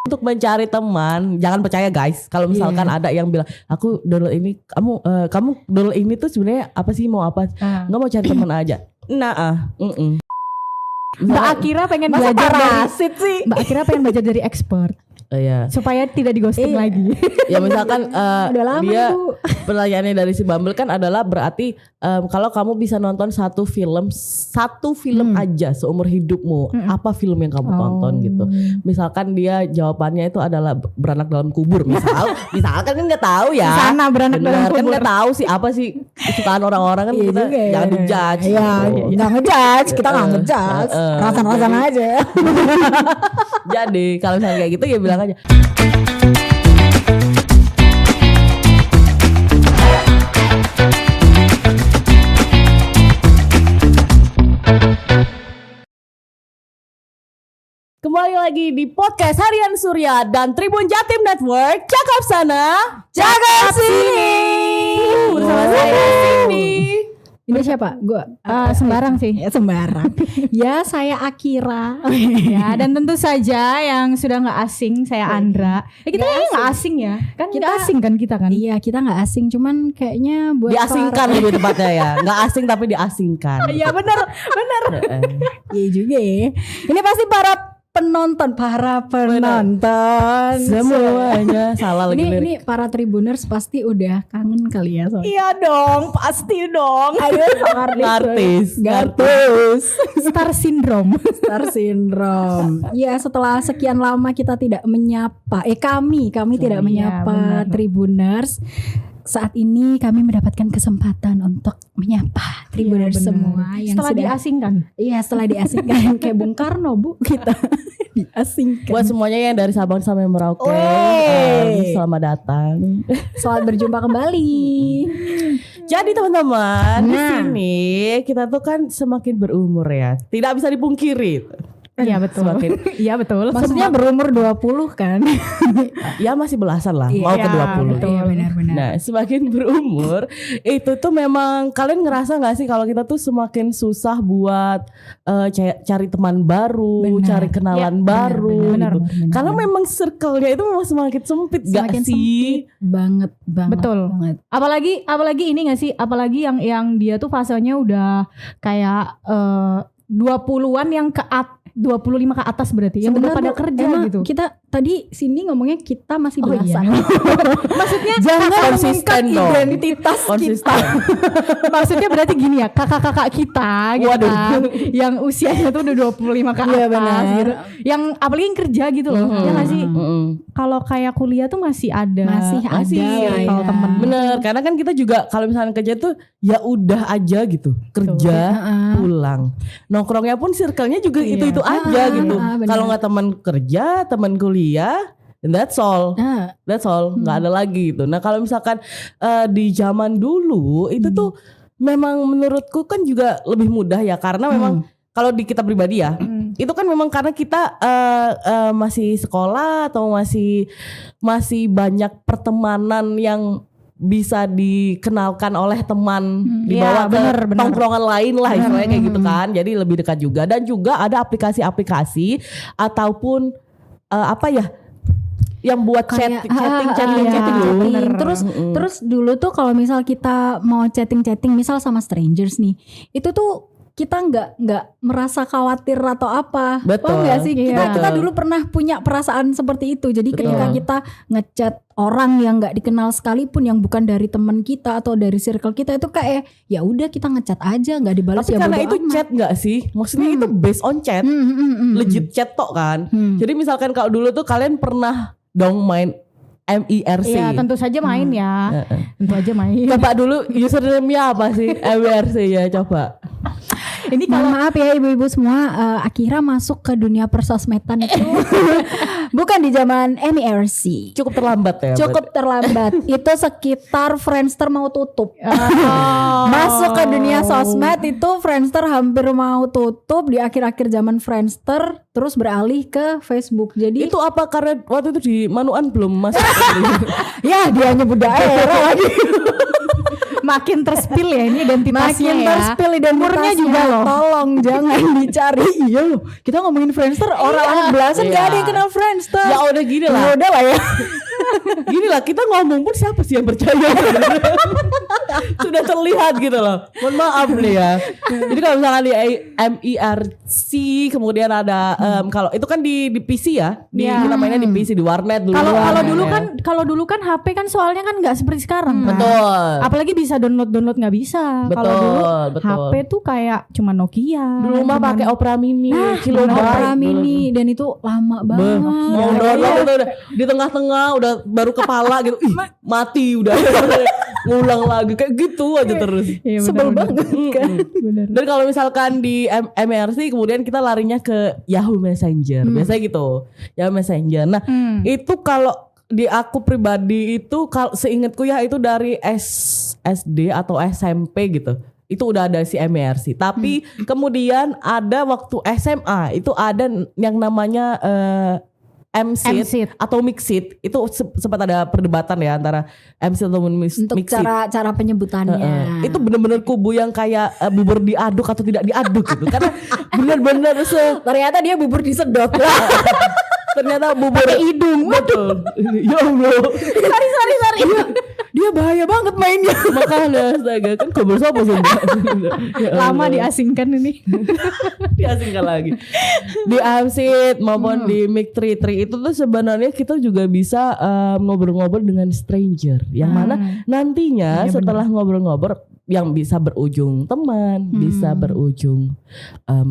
Untuk mencari teman, jangan percaya guys. Kalau misalkan ada yang bilang, aku download ini, kamu download ini tuh sebenarnya apa sih, mau apa? Nggak mau cari teman aja. Mbak Akira pengen Masa belajar parasit sih? Mbak Akira pengen belajar dari expert Iya. supaya tidak di ghosting lagi. Ya misalkan Udah lama dia Bu. pertanyaannya dari si Bumble kan adalah berarti kalau kamu bisa nonton satu film aja seumur hidupmu, apa film yang kamu tonton gitu. Misalkan dia jawabannya itu adalah Beranak Dalam Kubur misalkan kan nggak tahu ya. Di sana Beranak Dalam Kan Kubur. nggak tahu sih apa sih kesukaan orang-orang kan, kita juga ya. jangan dijudge. Iya, gitu. nggak ngejudge, kita nggak ngejudge, rasan-rasan aja. Jadi kalau misalnya kayak gitu ya bilang aja. Kembali lagi di podcast Harian Surya dan Tribun Jatim Network. Cakap sana, Cakap sini. bersama saya Cindy. Ini siapa? Gue Sembarang sih. ya, sembarang. Ya, saya Akira. Ya, dan tentu saja yang sudah nggak asing, saya Andra. Kita kayaknya nggak asing ya, kan kita asing kan kita kan. Iya, kita nggak asing, cuman kayaknya buat Diasingkan lebih tepatnya ya, nggak asing tapi diasingkan. Iya benar. Iya juga ya. Ini pasti para penonton Semuanya salah lagi lirik. ini para tribuners pasti udah kangen kali ya soalnya. Iya dong, pasti dong. Ayo Artis. Star syndrome. Star syndrome. Ya, setelah sekian lama kita tidak menyapa, kami tidak menyapa benar. tribuners. Saat ini kami mendapatkan kesempatan untuk menyapa tribuners Iya, benar. semua yang Setelah sudah diasingkan. Iya, setelah diasingkan kayak Bung Karno, Bu, kita diasingkan. Buat semuanya yang dari Sabang sampai Merauke, selamat datang. Selamat berjumpa kembali. Jadi teman-teman, di Nah. sini kita tuh kan semakin berumur ya, tidak bisa dipungkiri. Iya betul. Iya betul. Maksudnya berumur 20 kan? Ya masih belasan lah, Iya, mau ke 20. betul. Iya, benar-benar. Nah, semakin berumur itu tuh memang kalian ngerasa nggak sih kalau kita tuh semakin susah buat cari teman baru, Benar. cari kenalan Ya, baru benar, gitu. benar. Karena memang circle-nya itu memang semakin sempit Semakin gak sih? banget Betul. banget. Apalagi ini gak sih? Apalagi yang dia tuh fasenya udah kayak 20-an yang 25 ke atas berarti yang udah pada Sebenarnya kerja emang gitu. Kita tadi sini ngomongnya kita masih Oh, belasan. iya. Maksudnya Jangan Mengangkat konsisten dong. identitas kita. Konsisten. maksudnya berarti gini ya, kakak-kakak kita gitu Waduh. kan, yang usianya tuh udah 25 ke Iya, atas benar. gitu. Yang apalagi yang kerja gitu loh. Ya gak sih? Kalau kayak kuliah tuh masih ada. Masih ada lah kalau ya. temen. Bener, karena kan kita juga kalau misalnya kerja tuh ya udah aja gitu, kerja pulang, nongkrongnya pun circle-nya juga Iya. itu aja gitu. bener. Kalau nggak teman kerja, teman kuliah, that's all, Nah, nggak ada lagi gitu. Nah kalau misalkan di zaman dulu itu tuh memang menurutku kan juga lebih mudah ya, karena memang kalau di kita pribadi ya, itu kan memang karena kita masih sekolah atau masih banyak pertemanan yang bisa dikenalkan oleh teman, dibawa ke bener. tongkrongan lain lah istilahnya kayak gitu kan. Jadi lebih dekat juga, dan juga ada aplikasi-aplikasi ataupun apa ya yang buat Kayak, chatting iya, loh. chatting. Terus dulu tuh kalau misal kita mau chatting misal sama strangers nih, itu tuh kita nggak merasa khawatir atau apa. Betul. Paham nggak sih? Iya. Kita dulu pernah punya perasaan seperti itu. Jadi Betul. ketika kita ngechat orang yang nggak dikenal sekalipun, yang bukan dari teman kita atau dari circle kita, itu kayak ya udah kita ngechat aja, nggak dibalas Tapi ya karena bodo itu amat. chat nggak sih? Maksudnya itu based on chat, legit chat tok kan. Jadi misalkan kalau dulu tuh kalian pernah dong main MIRC. Iya, tentu saja main ya. Tentu aja main. Coba dulu username-nya apa sih MIRC ya, coba. Ini Mohon maaf ya ibu-ibu semua, Akira masuk ke dunia persosmedan itu bukan di zaman MIRC. Cukup terlambat ya. Cukup terlambat. Itu sekitar Friendster mau tutup. Masuk ke dunia sosmed itu Friendster hampir mau tutup di akhir-akhir zaman Friendster, terus beralih ke Facebook. Jadi Itu apa karena waktu itu di Manuan belum masuk? ya dia nyebut daerah lagi. makin terspil ya ini identitasnya Makin ya. terspil identitasnya. Umurnya juga loh. Tolong jangan dicari. Iya loh. Kita ngomongin Friendster, orang belasan Iya. gak ada yang kenal Friendster. Ya udah gini lah. Ya udah lah ya. Gini lah, kita ngomong pun siapa sih yang percaya? Sudah terlihat gitu loh. Mohon maaf nih ya. Jadi kalau misalkan di MIRC kemudian ada kalau itu kan di PC ya, Iya. kita mainnya di PC di warnet dulu. Kalau dulu kan HP kan soalnya kan nggak seperti sekarang kan. betul. Apalagi bisa download nggak bisa. Kalau dulu Betul. HP tuh kayak cuma Nokia. Dulu mah pakai Opera Mini, kilobyte. Opera Mini dan itu lama banget. Mau download itu udah di tengah-tengah udah baru kepala gitu. Ih, mati udah. Ngulang lagi kayak gitu aja terus. Iya, Sebel benar-benar. banget kan. Benar. Dan kalau misalkan di MRC kemudian kita larinya ke Yahoo Messenger. Biasanya gitu. Yahoo Messenger. Nah, itu kalau di aku pribadi itu kalau seingatku ya itu dari SD atau SMP gitu. Itu udah ada si MRC. Tapi kemudian ada waktu SMA itu ada yang namanya MSID atau Mixit. Itu sempat ada perdebatan ya antara MSID atau Mixit. Untuk cara penyebutannya. Itu bener-bener kubu yang kayak bubur diaduk atau tidak diaduk gitu. Karena bener-bener Ternyata dia bubur disedot lah. ternyata bubur hidung. Betul. Ya Allah. Sorry. Dia bahaya banget mainnya. Makanya astaga kan kubur sopo sih. Ya Lama Allah. diasingkan ini. Diasingkan lagi. Di AMSID maupun di Mic 33 itu tuh sebenarnya kita juga bisa ngobrol-ngobrol dengan stranger. Yang mana nantinya setelah ngobrol-ngobrol yang bisa berujung teman, bisa berujung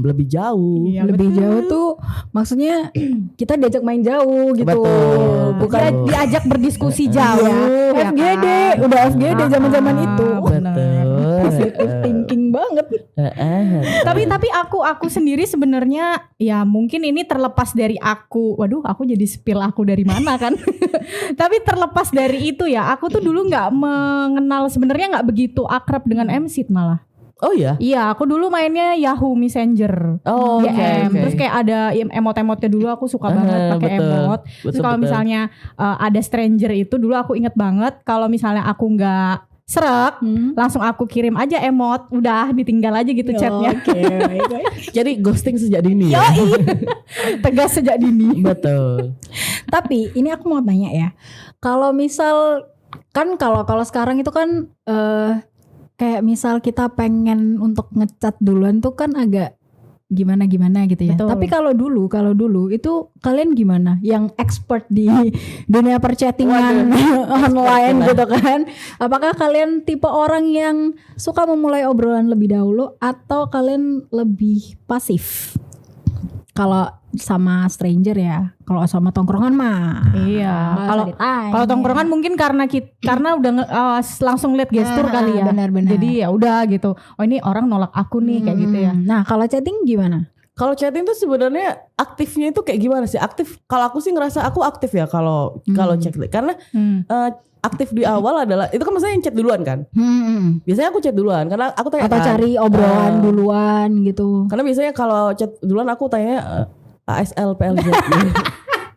lebih jauh. Iya, Lebih jauh tuh maksudnya kita diajak main jauh gitu. Betul. Bukan Dia diajak berdiskusi jauh. ya FGD, kan? udah FGD zaman-zaman itu. Betul. Positive thinking banget. Tapi aku sendiri sebenarnya ya mungkin ini terlepas dari aku. Waduh, aku jadi spill aku dari mana kan? Tapi terlepas dari itu ya, aku tuh dulu nggak mengenal sebenarnya nggak begitu akrab dengan MSID malah. Oh ya. Iya, aku dulu mainnya Yahoo Messenger. Oh, oke, YM. oke. Terus kayak ada emot-emotnya dulu aku suka banget pakai betul. emot. Terus kalau misalnya ada stranger itu dulu aku inget banget kalau misalnya aku nggak serak, langsung aku kirim aja emot, udah ditinggal aja gitu chatnya. Oke. Jadi ghosting sejak dini. Ya? Tegas sejak dini. Betul. Tapi ini aku mau tanya ya. Kalau misal kan kalau sekarang itu kan kayak misal kita pengen untuk ngecat duluan tuh kan agak gimana gitu ya. Betul. Tapi kalau dulu itu kalian gimana? Yang expert di dunia perchattingan online gitu kan? Apakah kalian tipe orang yang suka memulai obrolan lebih dahulu atau kalian lebih pasif? Kalau sama stranger ya, kalau sama tongkrongan mah. Iya. nggak usah ditanya. Kalau tongkrongan mungkin karena udah langsung lihat gestur kali ya. Benar-benar. Jadi ya udah gitu. Oh ini orang nolak aku nih kayak gitu ya. Nah kalau chatting gimana? Kalau chatting tuh sebenarnya aktifnya itu kayak gimana sih? Aktif. Kalau aku sih ngerasa aku aktif ya kalau chatting. Karena aktif di awal adalah itu kan maksudnya yang chat duluan kan. Biasanya aku chat duluan karena aku tanya Atau kan, cari obrolan duluan gitu. Karena biasanya kalau chat duluan aku tanya ASL PLZ.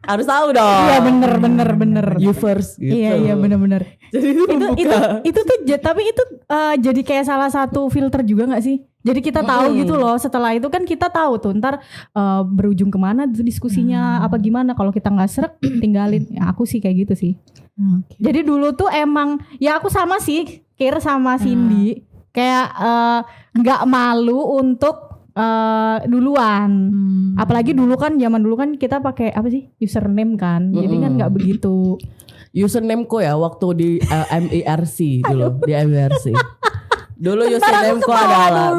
Harus tahu dong. Iya bener. You first gitu. Iya bener. Jadi itu tuh tapi itu jadi kayak salah satu filter juga nggak sih? Jadi kita tahu gitu loh. Setelah itu kan kita tahu tuh ntar berujung kemana tuh diskusinya apa gimana. Kalau kita nggak srek tinggalin. Ya, aku sih kayak gitu sih. Jadi dulu tuh emang ya aku sama sih Kir sama Cindy kayak nggak malu untuk duluan. Apalagi dulu kan zaman dulu kan kita pakai apa sih username kan. Jadi kan nggak begitu. Usernameku ya waktu di MIRC dulu di MIRC. Dulu usernameku adalah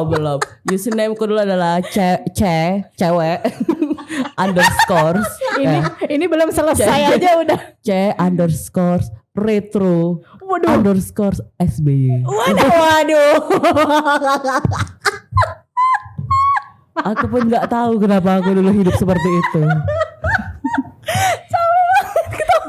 belum. Usernameku dulu adalah cewek underscore. Ini belum selesai aja udah. C_ retro underscore SBY. Waduh. Aku pun nggak tahu kenapa aku dulu hidup seperti itu.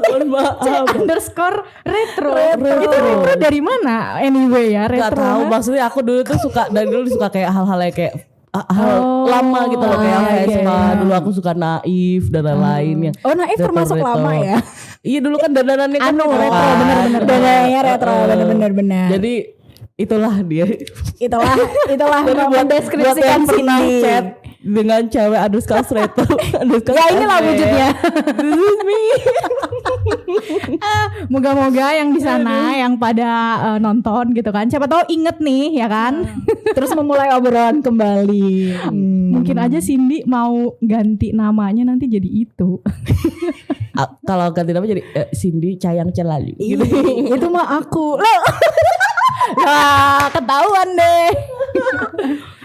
Mohon maaf. Underscore retro. Itu retro dari mana? Anyway ya Gak retro. tahu, maksudnya aku dulu tuh suka dari dulu suka kayak hal-hal yang kayak hal lama gitu loh kayak suka dulu aku suka Naif dan lain-lain yang Oh Naif termasuk retro. lama ya? Iya dulu kan dandanannya kan retro kan. bener-bener. Dandanannya retro bener-bener. Jadi itulah dia. itulah Jadi buat mendeskripsikan yang pernah Cindy. chat dengan cewek _Sreto Ya inilah wujudnya. This is me. Moga-moga yang di sana yang pada nonton gitu kan. Siapa tahu inget nih ya kan. Terus memulai obrolan kembali. Mungkin aja Cindy mau ganti namanya nanti jadi itu. Kalau ganti nama jadi Cindy Cayang Celalu gitu. Itu mah aku. Lah, ketahuan deh.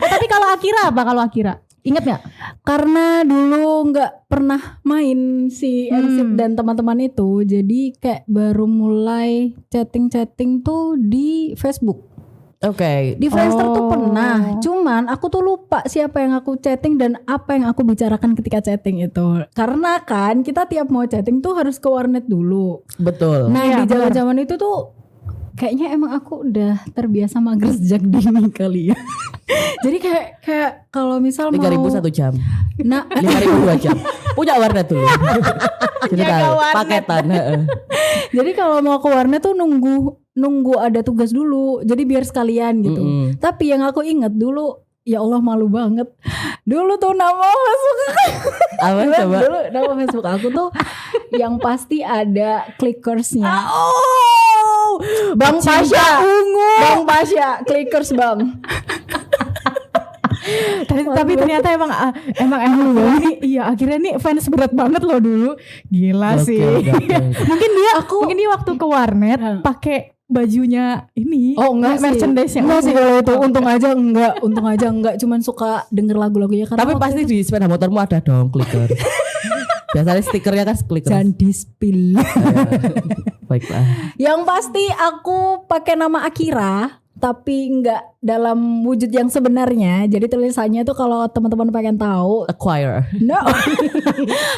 Tapi kalau Akira apa? Kalau Akira inget gak? Karena dulu nggak pernah main si NSYNC dan teman-teman itu, jadi kayak baru mulai chatting tuh di Facebook. Oke. Di Friendster tuh pernah, cuman aku tuh lupa siapa yang aku chatting dan apa yang aku bicarakan ketika chatting itu. Karena kan kita tiap mau chatting tuh harus ke warnet dulu. Betul. Nah Iya, di zaman itu tuh kayaknya emang aku udah terbiasa mager sejak dini kali ya. Jadi kayak kalau misal 3.000 mau 1 jam. Nah 5.000 2 jam. Punya warnet tuh. Jadi tahu paketan. jadi kalau mau ke warnet tuh nunggu ada tugas dulu. Jadi biar sekalian gitu. Tapi yang aku ingat dulu, ya Allah malu banget. Dulu tuh nama Facebook Apa coba? Dulu nama Facebook aku tuh yang pasti ada clickersnya. Bang Pasha ungu. Bang Pasha clickers bang. Tapi ternyata emang ini iya akhirnya nih fans berat banget loh dulu. Gila sih. Mungkin dia waktu ke warnet pakai bajunya ini. Oh enggak sih. Merchandise-nya. Enggak sih kalau itu untung aja enggak cuman suka denger lagu-lagunya karena Tapi pasti di sepeda motormu ada dong clicker. Biasanya stikernya kan clicker. jangan di-spill. Baiklah. Yang pasti aku pakai nama Akira tapi enggak dalam wujud yang sebenarnya. Jadi tulisannya tuh kalau teman-teman pengen tahu, Acquire. no.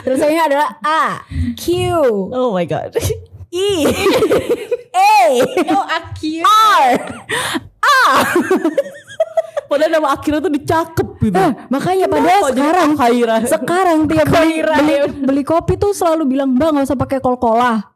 Tulisannya adalah A Q Oh my god. E A R. Padahal nama Akira tuh dicakep gitu. Makanya padahal sekarang tiap beli kopi tuh selalu bilang, "Bang, enggak usah pakai Coca-Cola."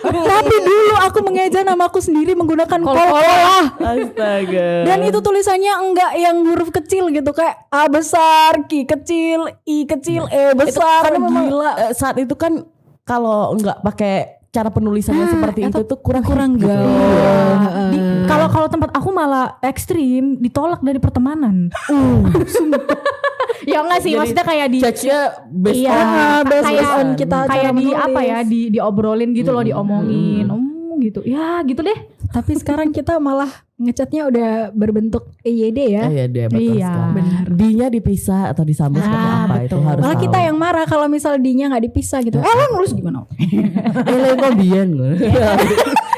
Tapi dulu aku mengeja namaku sendiri menggunakan Coca-Cola. Astaga. Dan itu tulisannya enggak yang huruf kecil gitu, kayak A besar, Q kecil, I kecil, E Itu besar. karena memang Gila. saat itu kan kalau nggak pakai cara penulisannya seperti itu tuh kurang gaul. Kalau tempat aku malah ekstrim, ditolak dari pertemanan. Ya enggak sih, Jadi, maksudnya kayak di judge-nya based iya, on based on kita kayak cara di menulis. apa ya, diobrolin gitu loh, diomongin. Gitu. Ya, gitu deh. Tapi sekarang kita malah ngechatnya udah berbentuk EYD ya. Iya dia betul Iya, sekali. benar. D-nya dipisah atau disambung seperti apa itu harus Malah tahu. kita yang marah kalau misal D-nya nggak dipisah gitu. Lo nulis gimana? lagi kok bian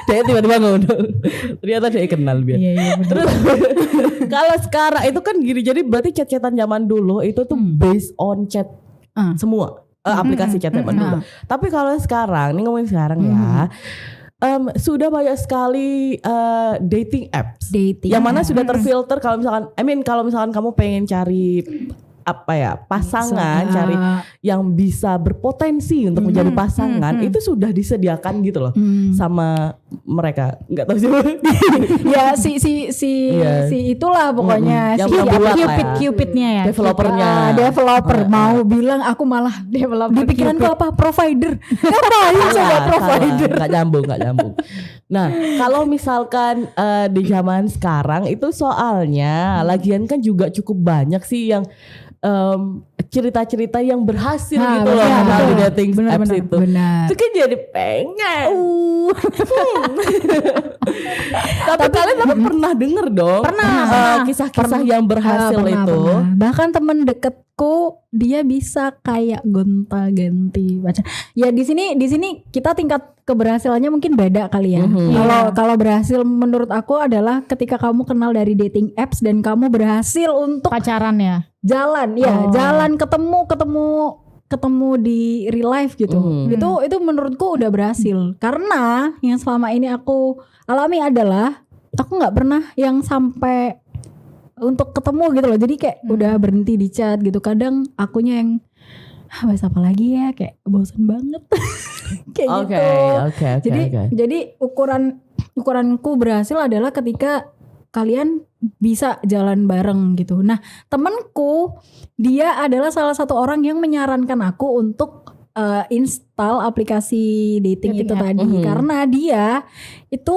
dia tiba-tiba ngomong ternyata dia kenal bian. Iya, Terus kalau sekarang itu kan gini, jadi berarti chat-chatan zaman dulu itu tuh based on chat semua aplikasi chat zaman dulu. Tapi kalau sekarang, ini ngomongin sekarang ya, sudah banyak sekali dating apps yang mana sudah terfilter. Kalau misalkan, kalau misalkan kamu pengen cari pasangan, cari yang bisa berpotensi untuk menjadi pasangan, itu sudah disediakan gitu loh sama mereka. Nggak tahu siapa. Ya si itulah pokoknya Yang si membuat lah ya. Cupidnya ya. Developernya. Developer mau bilang aku malah Developer di pikiranku apa provider. Ngapain coba provider? Nggak nyambung. Nah, kalau misalkan di zaman sekarang itu soalnya lagian kan juga cukup banyak sih yang cerita-cerita yang berhasil gitu loh di dating apps itu. Benar. Itu kan jadi pengen. Tapi kalian pernah denger dong? Kisah-kisah yang berhasil itu. Pernah. Bahkan temen deketku dia bisa kayak gonta-ganti pacar. Ya di sini kita tingkat keberhasilannya mungkin beda kali ya. Kalau berhasil menurut aku adalah ketika kamu kenal dari dating apps dan kamu berhasil untuk Pacaran ya. jalan ketemu di real life gitu. Itu menurutku udah berhasil. Karena yang selama ini aku alami adalah aku nggak pernah yang sampai untuk ketemu gitu loh. Jadi kayak udah berhenti di chat gitu. Kadang akunya yang bahas apa lagi ya, kayak bosan banget. Kayak gitu. Oke. Jadi ukuranku berhasil adalah ketika kalian bisa jalan bareng gitu. Nah, temenku dia adalah salah satu orang yang menyarankan aku untuk install aplikasi dating itu app. tadi, karena dia itu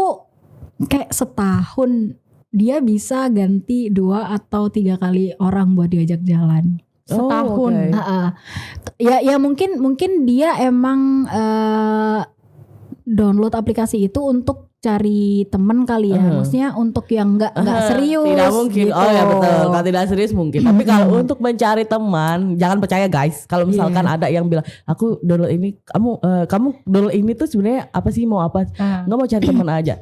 kayak setahun dia bisa ganti 2 atau 3 kali orang buat diajak jalan. Setahun. Ya mungkin dia emang download aplikasi itu untuk cari temen kali ya, maksudnya untuk yang nggak serius. Tidak mungkin. Gitu. Oh ya betul. Kalau tidak serius mungkin. Tapi kalau untuk mencari teman, jangan percaya guys. Kalau misalkan ada yang bilang, aku download ini, kamu download ini tuh sebenarnya apa sih, mau apa? Nggak mau cari teman aja.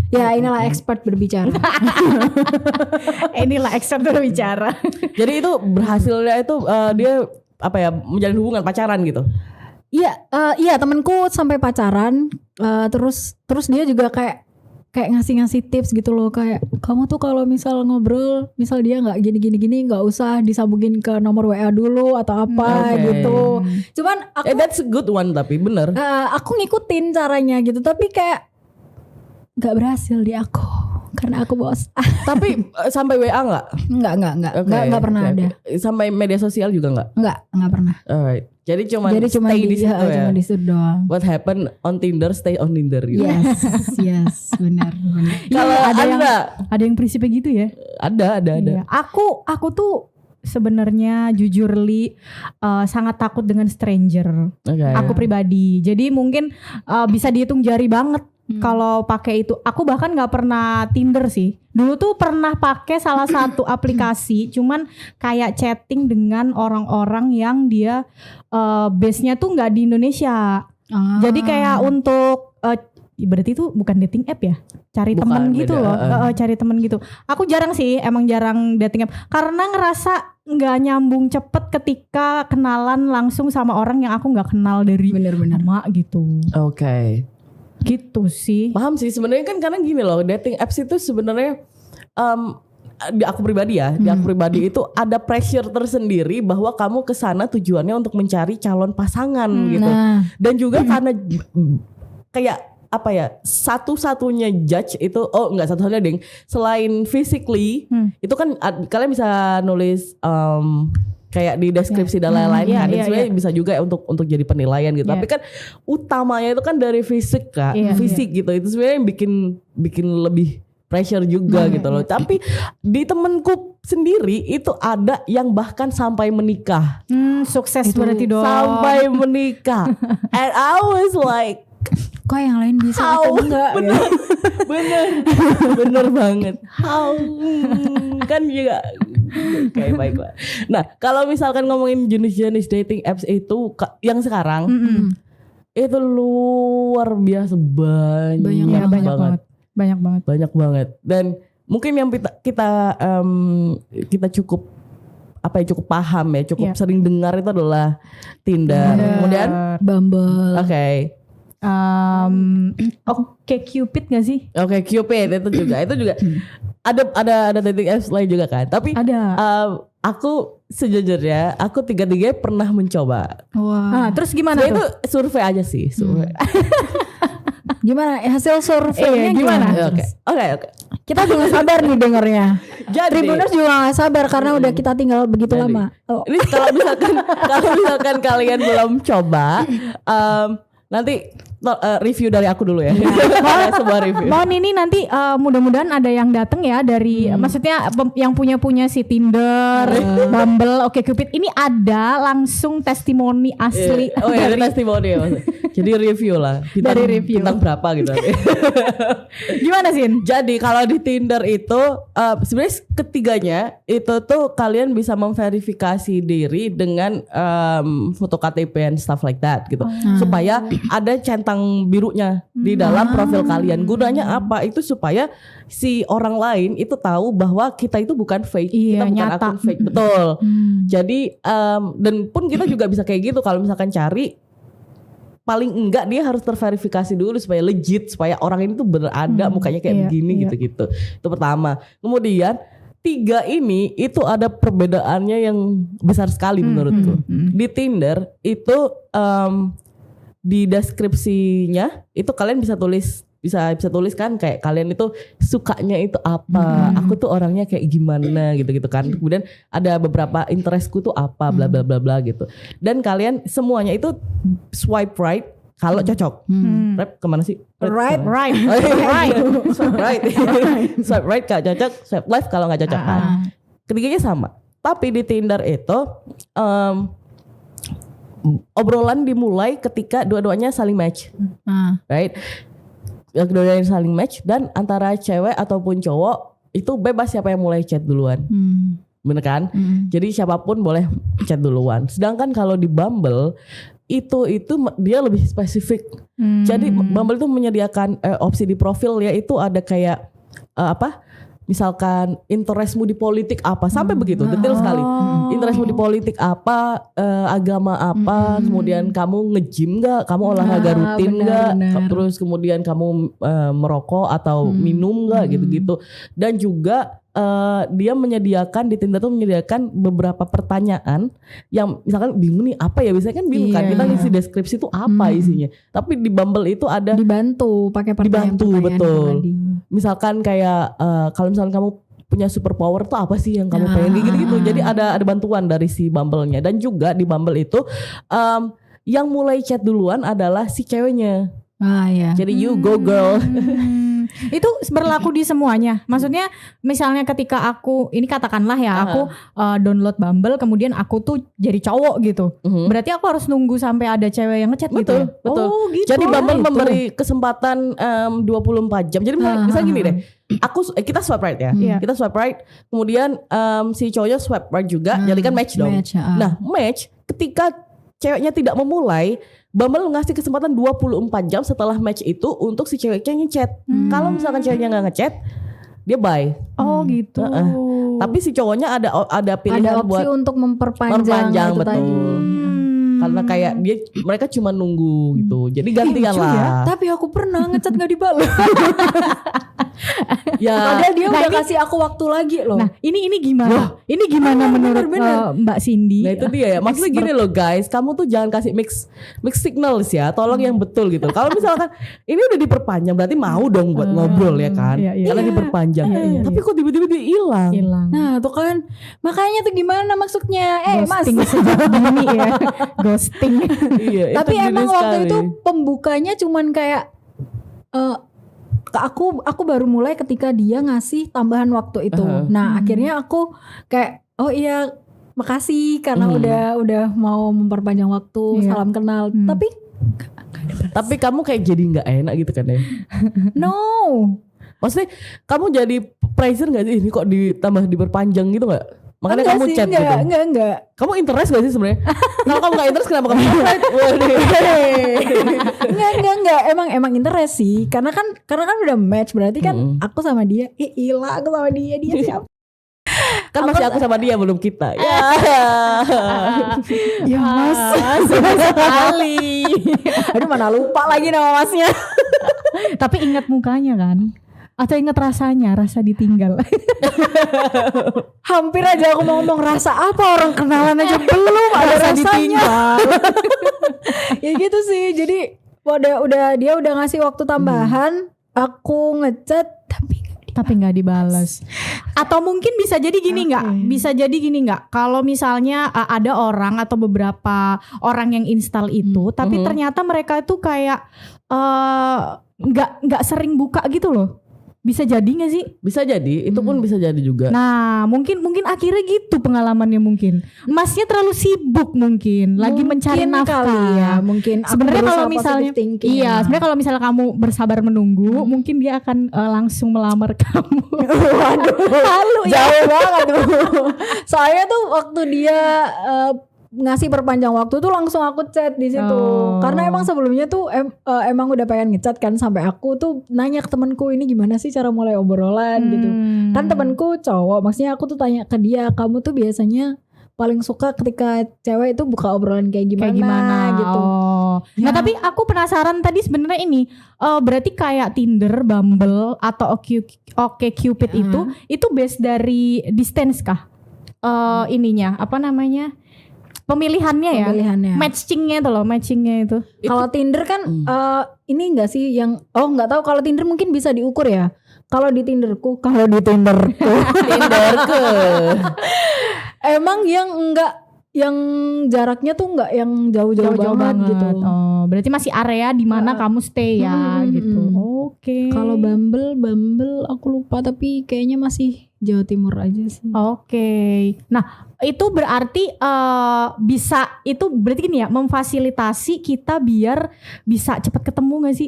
Ya inilah expert berbicara. Inilah expert berbicara. Jadi itu berhasilnya itu dia apa ya, menjalin hubungan pacaran gitu. Iya temanku sampai pacaran, terus dia juga kayak ngasih tips gitu loh, kayak kamu tuh kalau misal ngobrol, misal dia nggak gini nggak usah disambungin ke nomor WA dulu atau apa gitu. Cuman aku That's a good one tapi bener. Aku ngikutin caranya gitu, tapi kayak nggak berhasil di aku karena aku bos. Tapi sampai WA nggak? Nggak pernah ada. Sampai media sosial juga nggak? Nggak pernah. Alright. Jadi cuma stay di situ ya. Cuma di situ doang. What happen on Tinder stay on Tinder gitu. Yes, benar. Kalau ada yang prinsipnya gitu ya. Ada. Iya. Aku tuh sebenarnya jujur Li sangat takut dengan stranger. Aku pribadi. Jadi mungkin bisa dihitung jari banget kalau pakai itu. Aku bahkan nggak pernah Tinder sih. Dulu tuh pernah pakai salah satu aplikasi, cuman kayak chatting dengan orang-orang yang dia base-nya tuh nggak di Indonesia. Jadi kayak untuk berarti itu bukan dating app ya? Cari temen gitu loh. Cari temen gitu. Aku jarang sih, emang jarang dating app karena ngerasa nggak nyambung cepet ketika kenalan langsung sama orang yang aku nggak kenal dari lama gitu. Oke. Gitu sih. Paham sih sebenarnya kan, karena gini loh, dating apps itu sebenarnya di aku pribadi ya, di aku pribadi itu ada pressure tersendiri bahwa kamu kesana tujuannya untuk mencari calon pasangan gitu. Dan juga karena kayak apa ya, satu-satunya judge itu, enggak satu-satunya ding, selain physically itu kan kalian bisa nulis kayak di deskripsi dan lain-lain kan. Sebenarnya bisa juga untuk jadi penilaian gitu. Tapi kan utamanya itu kan dari fisik Kak. Fisik gitu. Itu sebenarnya yang bikin lebih pressure juga gitu loh. Tapi di temenku sendiri itu ada yang bahkan sampai menikah. Sukses itu berarti dong. Sampai menikah. And I was like, kok yang lain bisa atau enggak? Bener banget. Kan juga kayak baik lah. Nah, kalau misalkan ngomongin jenis-jenis dating apps itu yang sekarang itu luar biasa banyak banget. Dan mungkin yang kita cukup paham ya, cukup sering dengar itu adalah Tinder, kemudian Bumble. Oke Cupid gak sih? Oke Cupid itu juga ada dating apps lain juga kan. Tapi aku sejujurnya aku 3 pernah mencoba. Terus gimana tuh? Itu survei aja sih. Gimana hasil surveinya gimana? Oke. Kita juga sabar nih dengernya. Jadi Tribuners juga gak sabar karena udah kita tinggal begitu lama. Ini kalau misalkan kalian belum coba, nanti review dari aku dulu ya. Sebuah review. Mohon ini nanti mudah-mudahan ada yang datang ya dari maksudnya yang punya si Tinder, Bumble, Oke Cupid ini ada langsung testimoni asli. Ada testimoni ya. Jadi review lah. Dari review. Tentang berapa gitu. Gimana Sin? Jadi kalau di Tinder itu sebenarnya ketiganya itu tuh kalian bisa memverifikasi diri dengan foto KTP and stuff like that gitu. Supaya ada centang birunya di dalam profil kalian. Gunanya apa? Itu supaya si orang lain itu tahu bahwa kita itu bukan fake, kita bukan nyata. akun fake. Betul. Jadi dan pun kita juga bisa kayak gitu kalau misalkan cari, paling enggak dia harus terverifikasi dulu supaya legit, supaya orang ini tuh berada mukanya kayak begini gitu-gitu. Itu pertama. Kemudian 3 ini itu ada perbedaannya yang besar sekali menurutku. Di Tinder itu di deskripsinya itu kalian bisa tulis bisa tulis kan kayak kalian itu sukanya itu apa, aku tuh orangnya kayak gimana gitu kan. Kemudian ada beberapa interestku tuh apa, bla bla bla bla gitu. Dan kalian semuanya itu swipe right kalau cocok. Right kemana sih? Right. Swipe right kalau cocok, swipe left kalau nggak cocok kan. Ketiganya sama. Tapi di Tinder itu obrolan dimulai ketika dua-duanya saling match, right? Dua-duanya saling match dan antara cewek ataupun cowok itu bebas siapa yang mulai chat duluan, bener kan? Jadi siapapun boleh chat duluan. Sedangkan kalau di Bumble itu dia lebih spesifik. Jadi Bumble itu menyediakan opsi di profil ya itu ada kayak misalkan interestmu di politik apa sampai begitu detail sekali. Interestmu di politik apa, agama apa, kemudian kamu nge-gym nggak, kamu olahraga rutin nggak, terus kemudian kamu merokok atau minum nggak gitu-gitu. Dan juga dia menyediakan di Tinder tuh menyediakan beberapa pertanyaan yang misalkan bingung nih apa ya, biasanya kan bingung kan kita ngisi deskripsi itu apa isinya. Tapi di Bumble itu ada dibantu pakai pertanyaan-pertanyaan betul. tadi. Misalkan kayak kalau misalkan kamu punya superpower tuh apa sih yang kamu pengen gitu-gitu. Jadi ada bantuan dari si Bumble-nya. Dan juga di Bumble itu yang mulai chat duluan adalah si ceweknya. Iya. Jadi you go girl. Itu berlaku di semuanya. Maksudnya misalnya ketika aku ini katakanlah ya aku download Bumble kemudian aku tuh jadi cowok gitu. Berarti aku harus nunggu sampai ada cewek yang ngechat gitu. Betul. Oh, gitu. Jadi Bumble memberi kesempatan 24 jam. Jadi misalnya gini deh. Kita swipe right ya. Kita swipe right. Kemudian si cowoknya swipe right juga. Jadi kan match dong. Nah, match ketika ceweknya tidak memulai, Bumble ngasih kesempatan 24 jam setelah match itu untuk si ceweknya ngechat. Kalau misalkan ceweknya nggak ngechat, dia bye. Oh gitu. Tapi si cowoknya ada pilihan Ada opsi buat untuk memperpanjang itu betul. tadi. Karena kayak mereka cuma nunggu gitu. Jadi gantian Lucu lah. ya, tapi aku pernah ngechat gak dibalas. Ya. Padahal dia udah kasih aku waktu lagi loh. Nah, ini gimana? Ini gimana menurut Mbak Cindy? Nah itu dia ya. Maksudnya gini loh guys, kamu tuh jangan kasih mix signals ya. Tolong yang betul gitu. Kalau misalkan ini udah diperpanjang berarti mau dong buat ngobrol ya kan. Karena diperpanjang. Tapi kok tiba-tiba dia hilang. Nah tuh kan, makanya tuh gimana maksudnya? Ghosting Mas. sejak dini ya. Ghosting. Iya, Tapi itu emang gini waktu sekali. itu pembukanya cuman kayak aku baru mulai ketika dia ngasih tambahan waktu itu. Nah akhirnya aku kayak oh iya makasih karena udah mau memperpanjang waktu, salam kenal. Tapi kamu kayak jadi nggak enak gitu kan ya? No. Maksudnya kamu jadi pressure nggak sih ini kok diperpanjang gitu nggak? Makanya Enggak kamu sih, chat gitu. Enggak. Kamu interest gak sih sebenarnya? Kalau kamu gak interest kenapa kamu chat? Enggak. Emang interest sih. Karena kan udah match berarti kan aku sama dia. Gila aku sama dia siapa? Kan masih aku sama dia belum kita. Ya mas. Sekali. Aduh mana lupa lagi nama masnya. Tapi ingat mukanya kan? Atau ingat rasanya, rasa ditinggal. Hampir aja aku mau ngomong rasa apa, orang kenalan aja belum ada Rasa rasanya. ditinggal. Ya gitu sih. Jadi dia udah ngasih waktu tambahan, aku ngechat tapi nggak dibalas. Atau mungkin bisa jadi gini nggak? Bisa jadi gini nggak? Kalau misalnya ada orang atau beberapa orang yang install itu, tapi ternyata mereka itu kayak nggak sering buka gitu loh. Bisa jadi gak sih? Bisa jadi, itu pun bisa jadi juga. Nah mungkin akhirnya gitu pengalamannya mungkin. Masnya terlalu sibuk mungkin lagi mencari nafkah kali ya, mungkin sebenarnya kalau misalnya sebenarnya kalau misalnya kamu bersabar menunggu mungkin dia akan langsung melamar kamu. Waduh, halu ya. Jauh banget tuh. Soalnya tuh waktu dia ngasih perpanjang waktu tuh langsung aku chat di situ. Karena emang sebelumnya tuh emang udah pengen ngechat kan, sampai aku tuh nanya ke temanku ini gimana sih cara mulai obrolan gitu. Kan temanku cowok, maksudnya aku tuh tanya ke dia, kamu tuh biasanya paling suka ketika cewek itu buka obrolan kayak gimana gitu. Nah tapi aku penasaran tadi sebenarnya ini berarti kayak Tinder, Bumble atau OkCupid itu based dari distance kah? Ininya apa namanya? pemilihannya ya. Pemilihannya. Matchingnya itu. Kalau Tinder kan ini enggak sih yang enggak tahu kalau Tinder mungkin bisa diukur ya. Kalau di Tinderku Tinderku. emang yang jaraknya tuh enggak yang jauh-jauh banget gitu. Oh, berarti masih area di mana kamu stay ya gitu. Oke. Kalau Bumble aku lupa tapi kayaknya masih Jawa Timur aja sih. Oke. Nah, itu berarti itu berarti gini ya, memfasilitasi kita biar bisa cepat ketemu gak sih?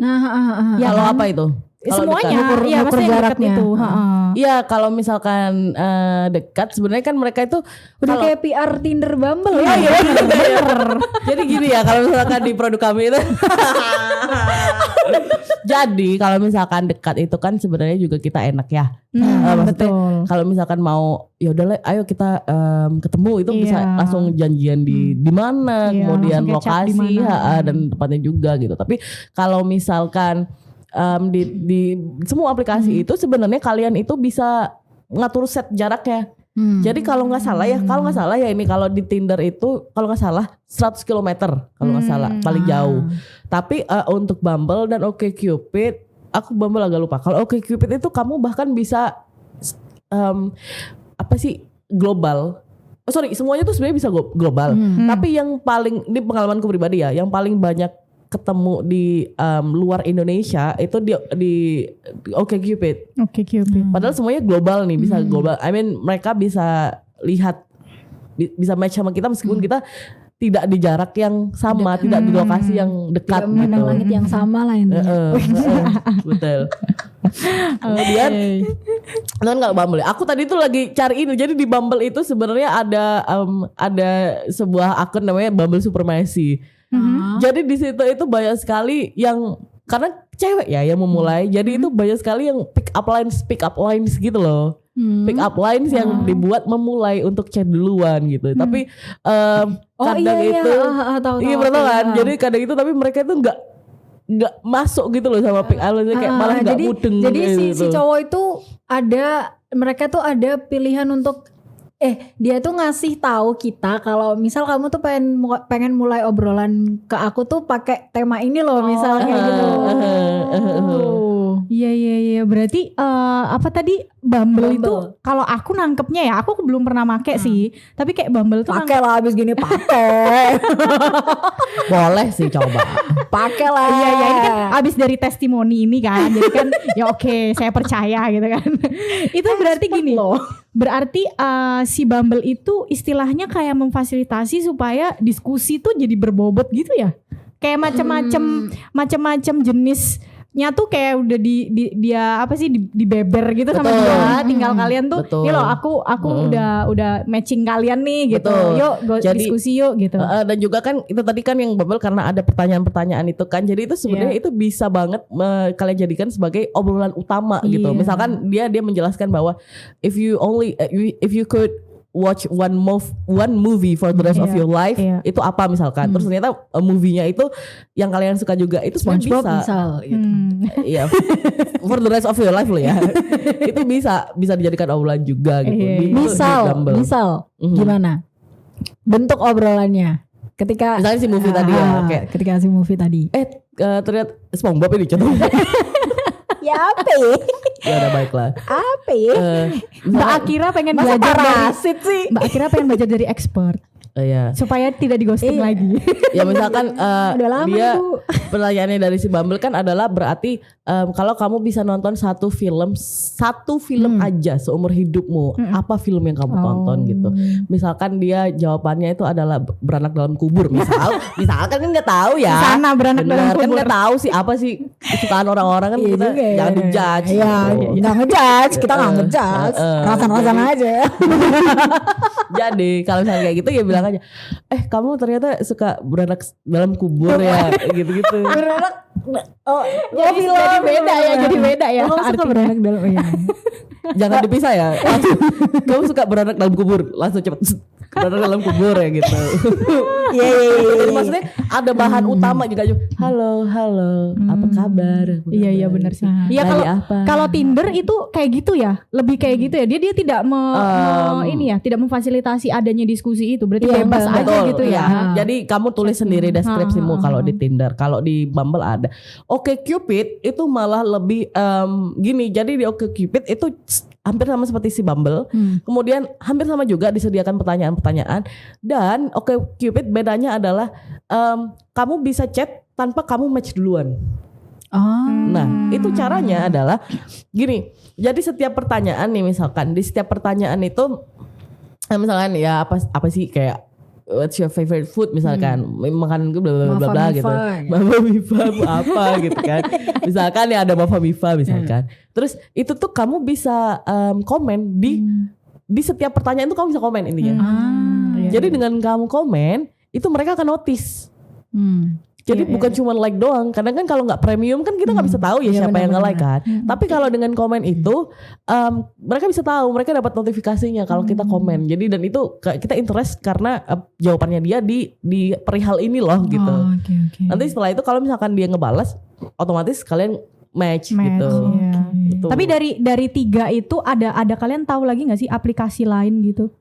Ya, kalau apa itu? Kalau semuanya, dekat. iya pasti yang dekat itu. Iya, kalau misalkan dekat, sebenarnya kan mereka itu Udah kayak PR Tinder Bumble ya. Iya, bener. Jadi gini ya, kalau misalkan di produk kami itu jadi kalau misalkan dekat itu kan sebenarnya juga kita enak ya. Maksudnya kalau misalkan mau ya udah ayo kita ketemu itu bisa langsung janjian di mana, kemudian lokasi dan tempatnya juga gitu. Tapi kalau misalkan di semua aplikasi itu sebenarnya kalian itu bisa ngatur set jaraknya. Jadi kalau nggak salah ya ini kalau di Tinder itu kalau nggak salah 100 km kalau nggak salah paling jauh. Tapi untuk Bumble dan OkCupid, aku Bumble agak lupa. Kalau OkCupid itu kamu bahkan bisa global. Semuanya tuh sebenarnya bisa global. Tapi yang paling ini pengalamanku pribadi ya, yang paling banyak ketemu di luar Indonesia itu di OkCupid. Padahal semuanya global nih, bisa global. I mean mereka bisa lihat, bisa match sama kita meskipun kita tidak di jarak yang sama, tidak di lokasi yang dekat gitu. Memandang langit yang sama lah ini. Betul. Kemudian kan kalau Bumble, aku tadi tuh lagi cari ini. Jadi di Bumble itu sebenarnya ada sebuah akun namanya Bumble Supremacy. Jadi di situ itu banyak sekali yang karena cewek ya yang memulai. Jadi itu banyak sekali yang pick up lines gitu loh. Pick up lines yang dibuat memulai untuk chat duluan gitu. Tapi kadang itu betul kan. Jadi kadang itu tapi mereka itu nggak masuk gitu loh sama pick up lines kayak malah nggak mudeng. Jadi si cowok itu mereka tuh ada pilihan untuk dia tuh ngasih tahu kita kalau misal kamu tuh pengen mulai obrolan ke aku tuh pakai tema ini loh misalnya gitu. Iya. Berarti apa tadi Bumble itu kalau aku nangkepnya ya, aku belum pernah make sih. Tapi kayak Bumble tuh pakai lah abis gini pakai. Boleh sih coba. Pakai lah. Iya ini kan abis dari testimoni ini kan. Jadi kan ya oke, saya percaya gitu kan. Itu berarti gini loh. Berarti si Bumble itu istilahnya kayak memfasilitasi supaya diskusi tuh jadi berbobot gitu ya. Kayak macam-macam jenisnya tuh kayak udah dibeber gitu sama dia. Tinggal kalian tuh ini loh aku udah matching kalian nih gitu. Yuk diskusi yuk gitu. Dan juga kan itu tadi kan yang Bumble karena ada pertanyaan-pertanyaan itu kan. Jadi itu sebenarnya itu bisa banget kalian jadikan sebagai obrolan utama gitu. Misalkan dia menjelaskan bahwa if you could watch one movie for the rest of your life itu apa misalkan. Terus ternyata movie-nya itu yang kalian suka juga itu sebenarnya bisa misal gitu. Iya. For the rest of your life loh ya. Itu bisa dijadikan obrolan juga gitu. Misal gimana bentuk obrolannya ketika misalnya si movie tadi ya kayak ketika si movie tadi ternyata SpongeBob ini contoh. Ya apa ya? Ya udah baiklah. Apa ya? Mbak Akira pengen belajar Mbak Akira pengen belajar dari expert. Supaya tidak di ghosting lagi. Ya misalkan dia pertanyaannya dari si Bumble kan adalah berarti kalau kamu bisa nonton satu film aja seumur hidupmu, apa film yang kamu tonton gitu. Misalkan dia jawabannya itu adalah Beranak Dalam Kubur misalkan kan nggak tahu ya. Sana Beranak Dalam Kubur kan nggak tahu sih apa sih kesukaan orang-orang kan kita jangan dijudge. Iya, nggak ngejudge, kita nggak ngejudge, rasan-rasan aja. Jadi kalau misalnya kayak gitu ya bilang aja, kamu ternyata suka Beranak Dalam Kubur ya gitu-gitu. Beranak jadi beda ya. Kamu suka beranak dalam Jangan dipisah ya. Langsung, kamu suka Beranak Dalam Kubur langsung cepet. Benar dalam kubur ya gitu. Iya. Jadi maksudnya ada bahan utama juga. Halo, apa kabar? Iya benar sih. Iya kalau Tinder itu kayak gitu ya, lebih kayak gitu ya. Dia tidak tidak memfasilitasi adanya diskusi itu. Berarti bebas aja betul, gitu ya. Jadi kamu tulis sendiri deskripsimu kalau di Tinder. Kalau di Bumble ada. OkCupid itu malah lebih gini. Jadi di OkCupid itu hampir sama seperti si Bumble. Kemudian hampir sama juga disediakan pertanyaan-pertanyaan. Dan OkCupid bedanya adalah kamu bisa chat tanpa kamu match duluan. Nah itu caranya adalah gini. Jadi setiap pertanyaan nih misalkan di setiap pertanyaan itu misalkan ya apa sih kayak what's your favorite food misalkan makanan gue bla bla bla gitu. Mama Mifa apa gitu kan. Misalkan ya ada Mama Mifa misalkan. Terus itu tuh kamu bisa komen di setiap pertanyaan itu kamu bisa komen intinya. Jadi dengan kamu komen itu mereka akan notice. Jadi bukan cuma like doang. Kadang kan kalau nggak premium kan kita nggak bisa tahu ya siapa yang nge-like kan. Tapi kalau dengan komen itu mereka bisa tahu, mereka dapat notifikasinya kalau kita komen. Jadi dan itu kita interest karena jawabannya dia di perihal ini loh gitu. Nanti setelah itu kalau misalkan dia ngebalas, otomatis kalian match gitu. Gitu. Tapi dari 3 itu ada kalian tahu lagi nggak sih aplikasi lain gitu?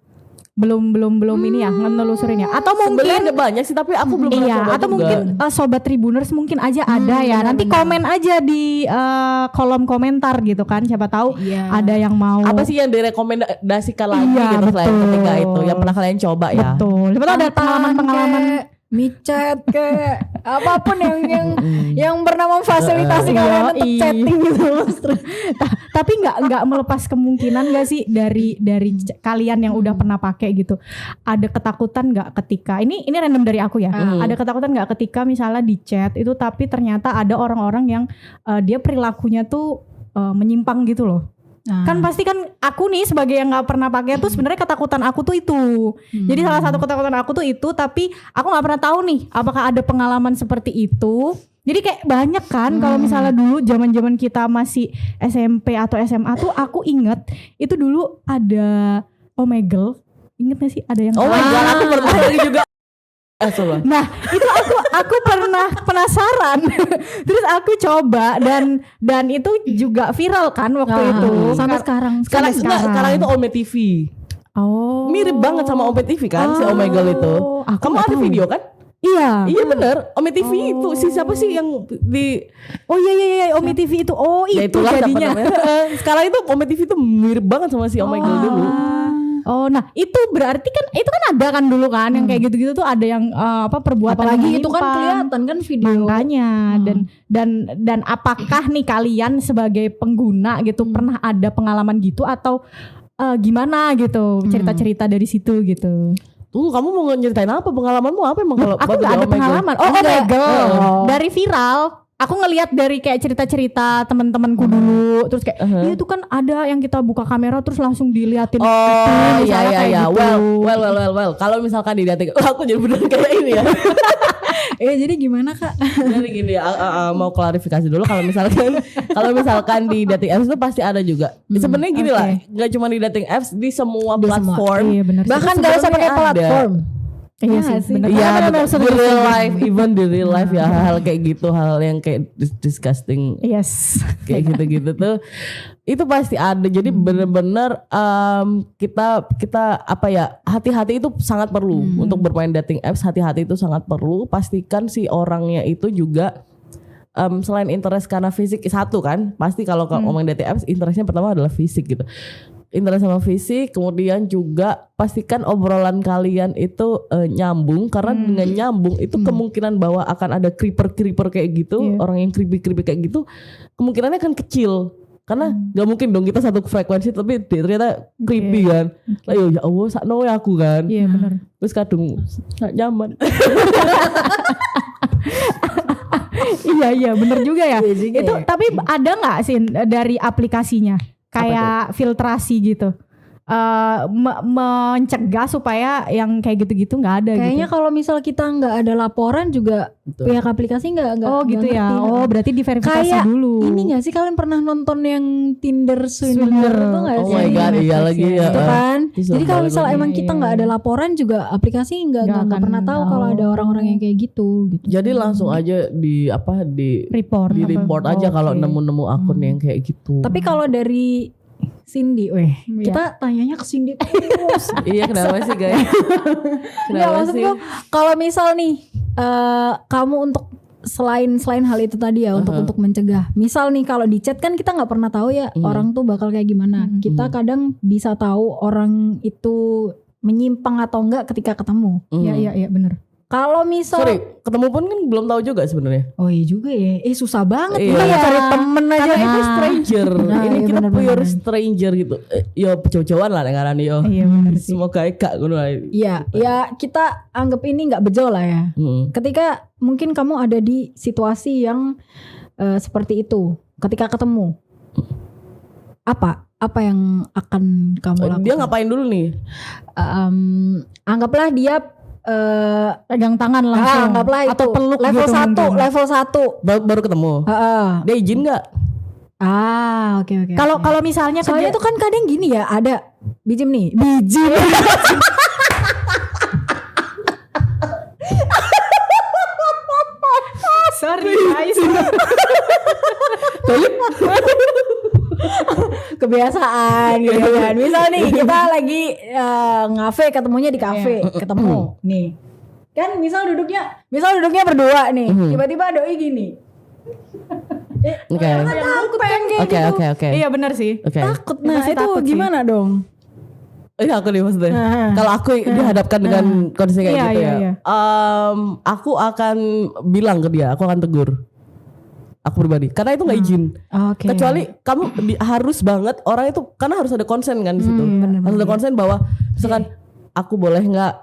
Belum ini ya ngenelusurin ya atau mungkin sebenarnya ada banyak sih tapi aku belum pernah coba atau juga. Mungkin sobat Tribuners mungkin aja ada ya nanti komen aja di kolom komentar gitu kan siapa tahu ada yang mau apa sih yang direkomendasikan lagi gitu selain ketiga itu yang pernah kalian coba ya siapa tahu ada pengalaman micet kayak apapun yang pernah memfasilitasi kalian untuk chatting gitu. Tapi nggak melepas kemungkinan nggak sih dari kalian yang udah pernah pakai gitu. Ada ketakutan nggak ketika ini random dari aku ya. Ada ketakutan nggak ketika misalnya di chat itu tapi ternyata ada orang-orang yang dia perilakunya tuh menyimpang gitu loh. Kan pasti kan aku nih sebagai yang nggak pernah pakai tuh sebenarnya ketakutan aku tuh itu. Jadi salah satu ketakutan aku tuh itu tapi aku nggak pernah tahu nih apakah ada pengalaman seperti itu. Jadi kayak banyak kan kalau misalnya dulu zaman kita masih SMP atau SMA tuh aku inget itu dulu ada Omegle. Ingat gak sih ada yang Oh my god aku pernah lagi juga. Nah itu aku pernah penasaran terus aku coba dan itu juga viral kan waktu itu sampai sekarang itu Ome TV. Mirip banget sama Ome TV kan si Omegle itu. Kamu ada video kan? Iya benar Ome TV itu siapa sih yang di iya Ome TV itu ya itu jadinya sekarang itu Ome TV itu mirip banget sama si Omegle dulu. Nah itu berarti kan itu kan ada kan dulu kan yang kayak gitu-gitu tuh ada yang perbuatan apalagi itu kan kelihatan kan video makanya dan apakah nih kalian sebagai pengguna gitu pernah ada pengalaman gitu atau gimana gitu cerita-cerita dari situ gitu. Kamu mau nyeritain apa pengalamanmu apa emang kalau aku nggak ada pengalaman Omegle dari viral. Aku ngelihat dari kayak cerita-cerita teman-temanku dulu, terus kayak itu kan ada yang kita buka kamera terus langsung diliatin. Iya. Gitu. Well. Kalau misalkan di dating, aku jadi bener kayak ini ya. Jadi gimana Kak? Jadi gini ya, mau klarifikasi dulu kalau misalkan di dating apps itu pasti ada juga. Sebenarnya gini lah, nggak cuma di dating apps, di semua platform. Iya, bener. Bahkan nggak usah pakai platform. Iya sih, bener. Iya, di real life, even di real life ya hal kayak gitu, hal yang kayak disgusting, kayak gitu-gitu tuh, itu pasti ada. Jadi benar-benar kita apa ya, hati-hati itu sangat perlu untuk bermain dating apps. Hati-hati itu sangat perlu. Pastikan si orangnya itu juga selain interest karena fisik satu kan, pasti kalau ngomong dating apps interestnya pertama adalah fisik gitu. Interest sama fisik, kemudian juga pastikan obrolan kalian itu nyambung karena dengan nyambung itu kemungkinan bahwa akan ada creeper kayak gitu, orang yang creepy kayak gitu, kemungkinannya kan kecil karena nggak mungkin dong kita satu frekuensi tapi ternyata creepy kan. Lah ya Allah sakno ya aku kan. Iya benar. Terus kadung nyaman. Iya benar juga ya. Itu tapi ada nggak sih dari aplikasinya? Kayak filtrasi gitu. mencegah supaya yang kayak gitu-gitu nggak ada. Kayaknya gitu. kalau misal kita nggak ada laporan juga Betul. pihak aplikasi nggak Oh gitu nggak ya. ngerti. Oh berarti diverifikasi Kayak dulu. Ini nggak sih kalian pernah nonton yang Tinder Swindler itu nggak Oh sih? my god, iya Netflix lagi ya. ya. Itu kan. Itu serem Jadi kalau banget misal lagi. emang kita nggak ada laporan juga aplikasi nggak akan pernah tahu kalau ada orang-orang yang kayak gitu. Jadi langsung aja di report. di report aja kalau Oke. nemu akun yang kayak gitu. Tapi kalau dari Cindy, Iya. kita tanyanya ke Cindy terus. Iya, kenapa sih guys? Nggak, Kenapa sih? maksudku kalau misal nih kamu untuk selain hal itu tadi ya untuk mencegah. Misal nih kalau di chat kan kita nggak pernah tahu ya orang tuh bakal kayak gimana. Kita kadang bisa tahu orang itu menyimpang atau enggak ketika ketemu. Iya benar. Kalau misal Sorry, ketemu pun kan belum tahu juga sebenarnya. Oh iya juga ya. Susah banget Iya. kita cari temen aja. Karena itu stranger. Nah, Ini iya, kita benar-benar. pure stranger gitu. Yo jauh-jauhan lah ngarani yo. Iya benar sih. Semoga eka ngono ae. Iya, ya kita anggap ini nggak bejo lah ya. Ketika mungkin kamu ada di situasi yang seperti itu, ketika ketemu, apa yang akan kamu lakukan? Dia ngapain dulu nih? Anggaplah dia Pegang tangan langsung. anggaplah itu atau peluk level gitu 1, mungkin. level 1. Baru ketemu. Dia izin nggak? Oke. Kalau misalnya soalnya itu kan kadang gini ya, ada bijim nih. Bijim. sorry guys. Kebiasaan gitu kan. Misal nih kita lagi ngafe, ketemunya di kafe, ketemu nih. Kan misal duduknya berdua nih. Tiba-tiba doi gini. Oke. Takut kan kayak gitu. Oke. Iya benar sih. Oke. Takut. Nah, pasti itu takut sih. gimana dong? Iya aku nih maksudnya. Kalau aku dihadapkan dengan kondisi kayak Iya, gitu iya, ya. iya. Aku akan bilang ke dia, aku akan tegur. Aku pribadi, karena itu nggak izin. Oke. Kecuali kamu harus banget orang itu, karena harus ada konsen kan di situ. Harus ada konsen bahwa misalkan aku boleh nggak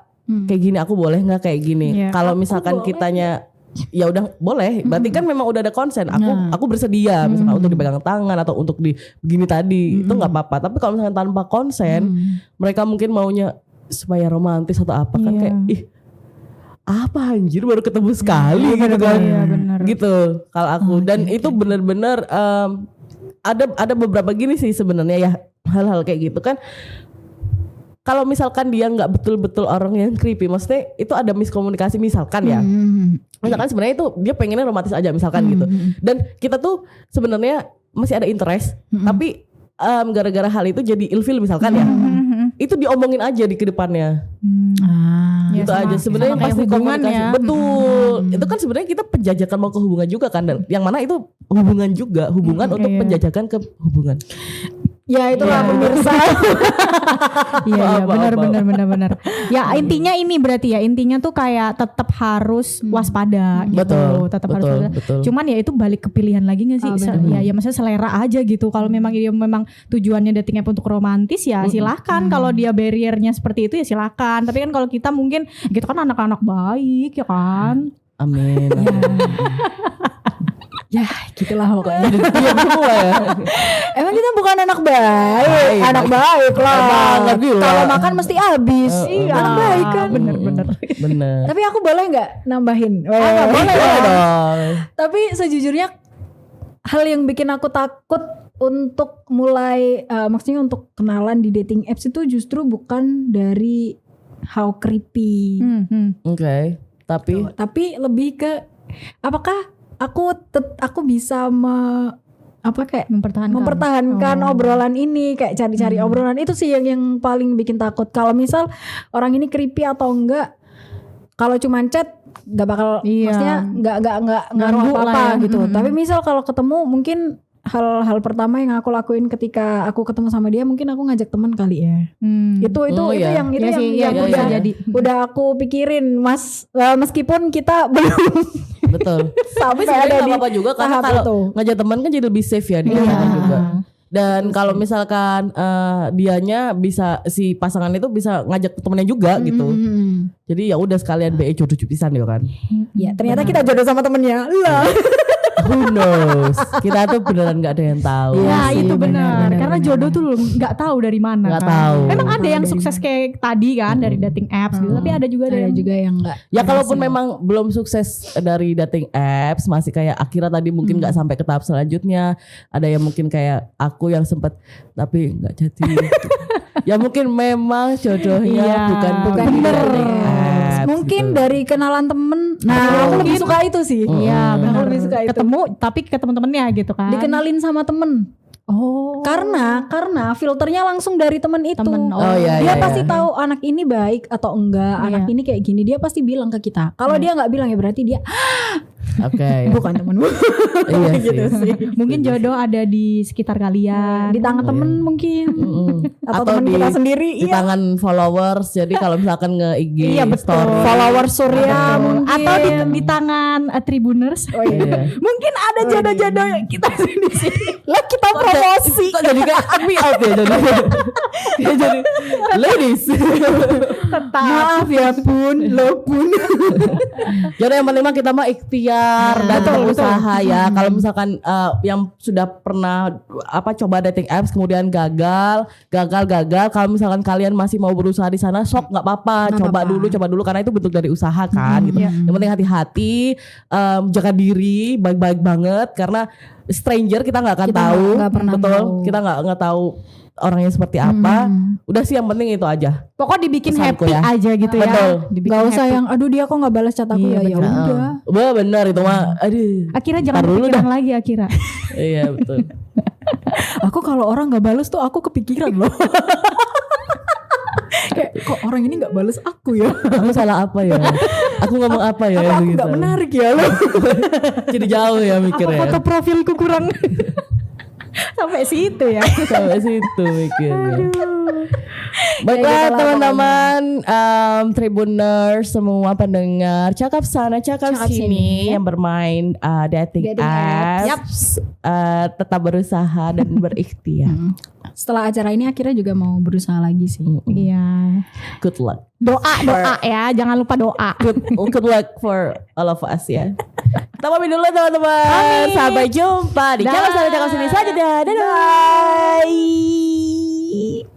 kayak gini, aku boleh nggak kayak gini. Iya. Kalau misalkan kitanya ya udah boleh, berarti kan memang udah ada konsen. Aku bersedia misalkan untuk dipegang tangan atau untuk di begini tadi, itu nggak apa-apa. Tapi kalau misalkan tanpa konsen, mereka mungkin maunya supaya romantis atau apa kan, Iya. kayak ih apa anjir baru ketemu sekali gitu kan. Iya, bener. Gitu kalau aku, dan itu benar-benar ada beberapa gini sih sebenarnya ya, hal-hal kayak gitu kan. Kalau misalkan dia nggak betul-betul orang yang creepy, maksudnya itu ada miskomunikasi misalkan ya. Misalkan sebenarnya itu dia pengennya romantis aja misalkan gitu. Dan kita tuh sebenarnya masih ada interest, tapi gara-gara hal itu jadi ilfil misalkan ya. Itu diomongin aja di kedepannya. Ya, Itu sama- aja sebenarnya sama kayak pasti hubungan komunikasi. ya. Betul. Itu kan sebenarnya kita penjajakan mau ke hubungan juga kan. Dan yang mana itu hubungan juga, hubungan untuk iya. penjajakan ke hubungan. Ya itulah pemirsa. Iya Apa, benar. Ya intinya ini berarti ya, intinya tuh kayak tetap harus waspada gitu. Betul, Tetap harus betul, waspada. betul. Cuman ya itu balik ke pilihan lagi nggak sih? Ya maksudnya selera aja gitu. Kalau memang dia memang tujuannya dating app untuk romantis ya silahkan. Kalau dia barriernya seperti itu ya silahkan. Tapi kan kalau kita mungkin kita kan anak-anak baik ya kan. Amin. Ya gitulah pokoknya. Iya semua ya. Emang kita bukan anak baik, anak baik lah. Emang, gila. Kalau makan mesti habis. Iya, anak baik kan. Bener. Bener. Tapi aku boleh nggak nambahin? Boleh dong. Tapi sejujurnya hal yang bikin aku takut untuk mulai, maksudnya untuk kenalan di dating apps itu justru bukan dari how creepy, Oke. Tapi lebih ke apakah aku bisa mempertahankan obrolan ini, kayak cari-cari obrolan itu sih yang paling bikin takut. Kalau misal orang ini creepy atau enggak, kalau cuma chat nggak bakal, maksudnya nggak ngaruh apa-apa gitu. Tapi misal kalau ketemu, mungkin hal-hal pertama yang aku lakuin ketika aku ketemu sama dia, mungkin aku ngajak teman kali ya. Itu iya. yang Iya, udah bisa jadi. udah aku pikirin, Mas. Meskipun kita belum betul. Tapi sampai sebenarnya ada nggak di apa-apa juga karena tahap kalau itu. ngajak teman kan jadi lebih safe ya di Iya. sana juga. Dan kalau misalkan dianya bisa, si pasangan itu bisa ngajak temennya juga gitu. Jadi ya udah sekalian BE jodoh pisan ya kan. Ya ternyata kita jodoh sama temennya lah. Who knows? Kita tuh beneran nggak ada yang tahu. Iya Nah sih, itu benar. benar, Karena benar, jodoh benar. tuh nggak tahu dari mana. Nggak kan. tahu. Memang ada yang Dari sukses kayak tadi kan dari dating apps gitu. Tapi ada juga Ada yang juga yang enggak. Ya kalaupun memang belum sukses dari dating apps, masih kayak Akira tadi mungkin nggak sampai ke tahap selanjutnya. Ada yang mungkin kayak aku yang sempat tapi nggak jadi. Ya mungkin memang jodohnya Iya, Bukan di bener. dating apps, Mungkin gitu. dari kenalan temen. Nah, aku lebih suka itu sih. Iya Aku benar. lebih suka itu. Ketemu tapi ke temen-temennya gitu kan. Dikenalin sama temen. Oh. Karena filternya langsung dari temen itu. Temen. Oh, iya, Dia iya, pasti iya. tahu anak ini baik atau enggak, Iya. anak ini kayak gini. Dia pasti bilang ke kita. Kalau dia nggak bilang ya berarti dia Oke. bukan temenmu. Iya Gitu sih. sih. Mungkin jodoh ada di sekitar kalian. Di tangan temen mungkin. Mm-mm. Atau temen kita sendiri. di Iya. tangan followers. Jadi kalau misalkan nge-IG Iya, betul. story. Follower Surya mungkin. Atau di tangan Tribuners. Oh iya. Iya. Mungkin ada jodoh-jodoh yang kita di sini. Lah kita promosi. Kok jadi kayak me out ya jadi. Ya jadi ladies. Maaf ya Bun, lo Bun. Jadi yang penting mah kita mah ikhtiar dan berusaha ya. Kalau misalkan yang sudah pernah coba dating apps kemudian gagal. Kalau misalkan kalian masih mau berusaha di sana, sok nggak apa-apa. Coba dulu karena itu bentuk dari usaha kan. Gitu. Yang penting hati-hati, jaga diri baik-baik banget karena stranger kita nggak akan Kita tahu, nggak pernah betul. tahu. Kita nggak tahu orangnya seperti apa. Udah sih yang penting itu aja. Pokoknya dibikin Pesanku happy ya. aja gitu Betul. ya. Dibikin Gak usah happy. yang aduh dia kok gak balas chat aku. Iya, Ya betul. udah. Wah benar itu mah. Aduh. Akira jangan Ntar dulu kepikiran lagi Akira. Iya betul. Aku kalau orang gak balas tuh aku kepikiran loh. Kayak kok orang ini gak balas aku ya. Aku salah apa ya? Aku ngomong apa ya? Apa aku gitu. gak menarik ya loh. Jadi jauh ya Apa mikirnya. foto profilku kurang sampai situ ya. Sampai situ mikirnya. Baiklah Ya, gitu lah teman-teman Tribuners semua pendengar cakap sana cakap Cakap sini sini. yang bermain dating Dating apps, tetap berusaha dan berikhtiar. Setelah acara ini akhirnya juga mau berusaha lagi sih. Iya. Good luck. Doa ya, jangan lupa doa. Good luck for all of us ya. Kita pamit dulu teman-teman. Sampai jumpa di Dah. Cakap Sana Cakap Sini selanjutnya. Dadah. Bye.